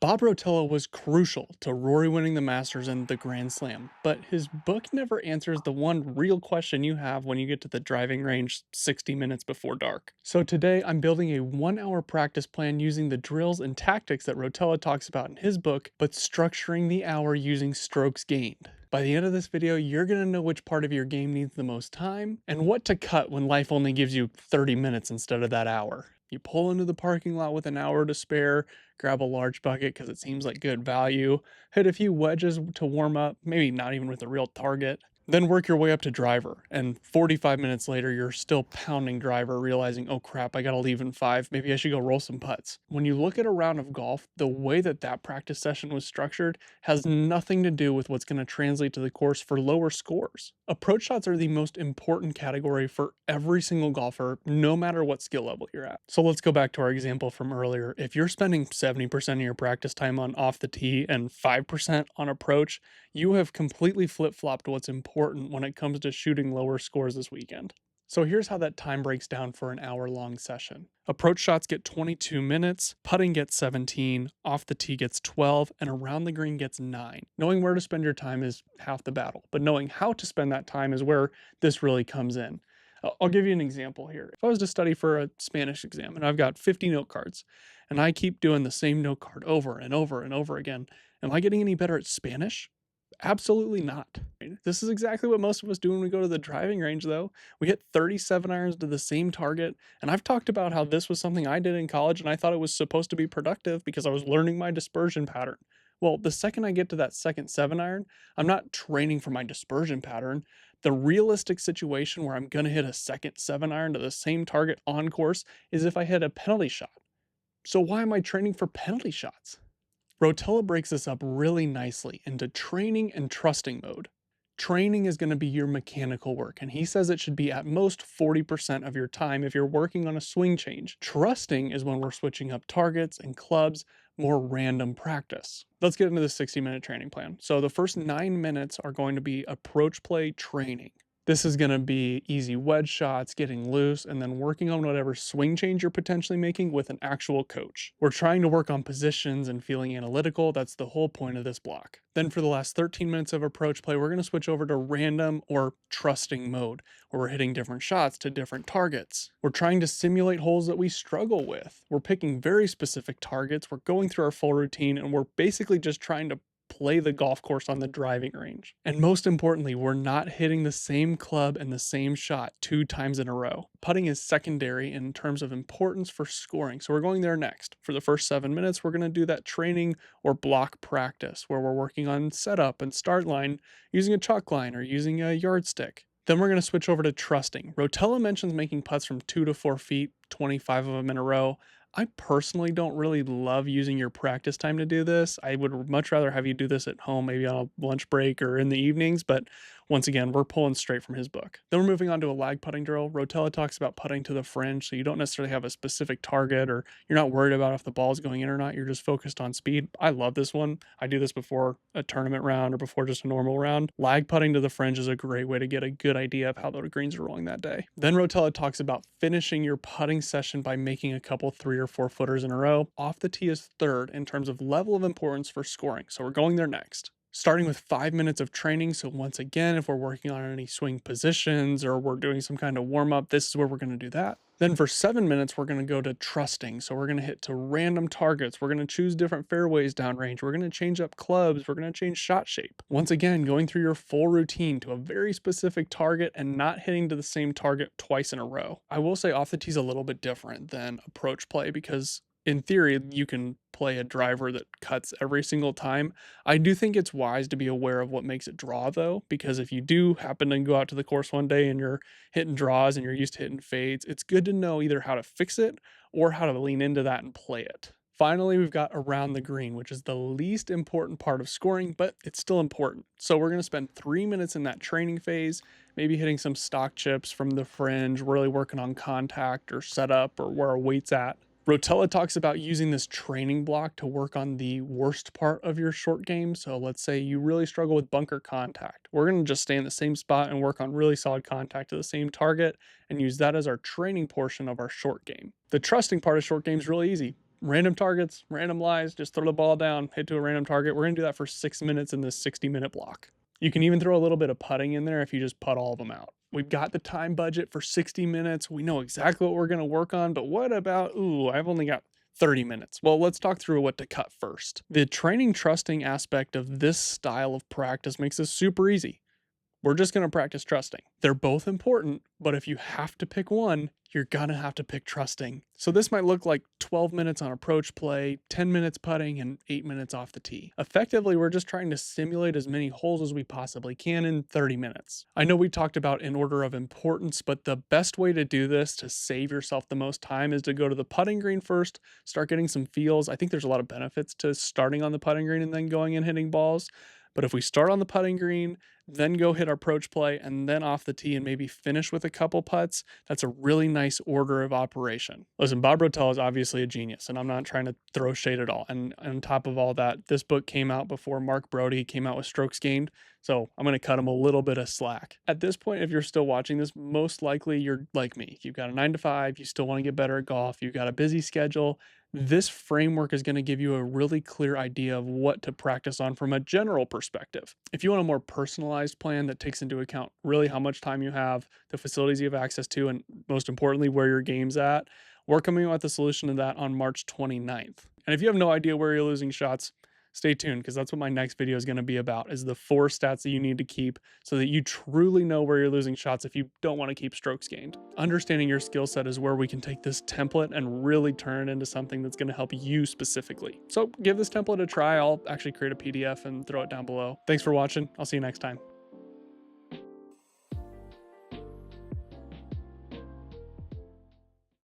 Bob Rotella was crucial to Rory winning the Masters and the Grand Slam, but his book never answers the one real question you have when you get to the driving range 60 minutes before dark. So today I'm building a 1 hour practice plan using the drills and tactics that Rotella talks about in his book, but structuring the hour using strokes gained. By the end of this video, you're going to know which part of your game needs the most time and what to cut when life only gives you 30 minutes instead of that hour. You pull into the parking lot with an hour to spare, grab a large bucket because it seems like good value, hit a few wedges to warm up, maybe not even with a real target, then work your way up to driver. And 45 minutes later, you're still pounding driver, realizing, oh crap, I gotta leave in 5. Maybe I should go roll some putts. When you look at a round of golf, the way that that practice session was structured has nothing to do with what's gonna translate to the course for lower scores. Approach shots are the most important category for every single golfer, no matter what skill level you're at. So let's go back to our example from earlier. If you're spending 70% of your practice time on off the tee and 5% on approach, you have completely flip-flopped what's important when it comes to shooting lower scores this weekend. So here's how that time breaks down for an hour-long session. Approach shots get 22 minutes, putting gets 17, off the tee gets 12, and around the green gets 9. Knowing where to spend your time is half the battle, but knowing how to spend that time is where this really comes in. I'll give you an example here. If I was to study for a Spanish exam and I've got 50 note cards and I keep doing the same note card over and over and over again, am I getting any better at Spanish? Absolutely not. This is exactly what most of us do when we go to the driving range, though. We hit 37 irons to the same target, and I've talked about how this was something I did in college, and I thought it was supposed to be productive because I was learning my dispersion pattern. Well, the second I get to that second 7 iron, I'm not training for my dispersion pattern. The realistic situation where I'm going to hit a second 7 iron to the same target on course is if I hit a penalty shot. So, why am I training for penalty shots? Rotella breaks this up really nicely into training and trusting mode. Training is going to be your mechanical work, and he says it should be at most 40% of your time if you're working on a swing change. Trusting is when we're switching up targets and clubs, more random practice. Let's get into the 60-minute training plan. So the first 9 minutes are going to be approach play training. This is going to be easy wedge shots, getting loose, and then working on whatever swing change you're potentially making with an actual coach. We're trying to work on positions and feeling analytical. That's the whole point of this block. Then for the last 13 minutes of approach play, we're going to switch over to random or trusting mode, where we're hitting different shots to different targets. We're trying to simulate holes that we struggle with. We're picking very specific targets. We're going through our full routine, and we're basically just trying to play the golf course on the driving range. And most importantly, we're not hitting the same club and the same shot 2 times in a row. Putting is secondary in terms of importance for scoring, so we're going there next. For the first 7 minutes, we're going to do that training or block practice where we're working on setup and start line using a chalk line or using a yardstick. Then we're going to switch over to trusting. Rotella mentions making putts from 2 to 4 feet, 25 of them in a row. I personally don't really love using your practice time to do this. I would much rather have you do this at home, maybe on a lunch break or in the evenings, but once again, we're pulling straight from his book. Then we're moving on to a lag putting drill. Rotella talks about putting to the fringe, so you don't necessarily have a specific target or you're not worried about if the ball's going in or not. You're just focused on speed. I love this one. I do this before a tournament round or before just a normal round. Lag putting to the fringe is a great way to get a good idea of how the greens are rolling that day. Then Rotella talks about finishing your putting session by making a couple 3 or 4 footers in a row. Off the tee is third in terms of level of importance for scoring, so we're going there next. Starting with 5 minutes of training. So once again, if we're working on any swing positions or we're doing some kind of warm up, this is where we're going to do that. Then for 7 minutes, we're going to go to trusting. So we're going to hit to random targets. We're going to choose different fairways downrange. We're going to change up clubs. We're going to change shot shape. Once again, going through your full routine to a very specific target and not hitting to the same target twice in a row. I will say off the tee is a little bit different than approach play because in theory, you can play a driver that cuts every single time. I do think it's wise to be aware of what makes it draw, though, because if you do happen to go out to the course one day and you're hitting draws and you're used to hitting fades, it's good to know either how to fix it or how to lean into that and play it. Finally, we've got around the green, which is the least important part of scoring, but it's still important. So we're going to spend 3 minutes in that training phase, maybe hitting some stock chips from the fringe, really working on contact or setup or where our weight's at. Rotella talks about using this training block to work on the worst part of your short game. So let's say you really struggle with bunker contact. We're going to just stay in the same spot and work on really solid contact to the same target and use that as our training portion of our short game. The trusting part of short game is really easy. Random targets, random lies, just throw the ball down, hit to a random target. We're gonna do that for 6 minutes in this 60-minute block. You can even throw a little bit of putting in there if you just putt all of them out. We've got the time budget for 60 minutes. We know exactly what we're gonna work on, but what about, I've only got 30 minutes. Well, let's talk through what to cut first. The training trusting aspect of this style of practice makes this super easy. We're just going to practice trusting. They're both important, but if you have to pick one, you're going to have to pick trusting. So this might look like 12 minutes on approach play, 10 minutes putting, and 8 minutes off the tee. Effectively, we're just trying to simulate as many holes as we possibly can in 30 minutes. I know we talked about in order of importance, but the best way to do this to save yourself the most time is to go to the putting green first, start getting some feels. I think there's a lot of benefits to starting on the putting green and then going and hitting balls. But if we start on the putting green, then go hit our approach play, and then off the tee and maybe finish with a couple putts, that's a really nice order of operation. Listen, Bob Rotella is obviously a genius, and I'm not trying to throw shade at all. And on top of all that, this book came out before Mark Brody came out with Strokes Gained, so I'm going to cut him a little bit of slack. At this point, if you're still watching this, most likely you're like me. You've got a 9 to 5, you still want to get better at golf, you've got a busy schedule. This framework is going to give you a really clear idea of what to practice on from a general perspective. If you want a more personalized plan that takes into account really how much time you have, the facilities you have access to, and most importantly, where your game's at, we're coming out with a solution to that on March 29th. And if you have no idea where you're losing shots, stay tuned, because that's what my next video is going to be about, is the 4 stats that you need to keep so that you truly know where you're losing shots if you don't want to keep strokes gained. Understanding your skill set is where we can take this template and really turn it into something that's going to help you specifically. So give this template a try. I'll actually create a PDF and throw it down below. Thanks for watching. I'll see you next time.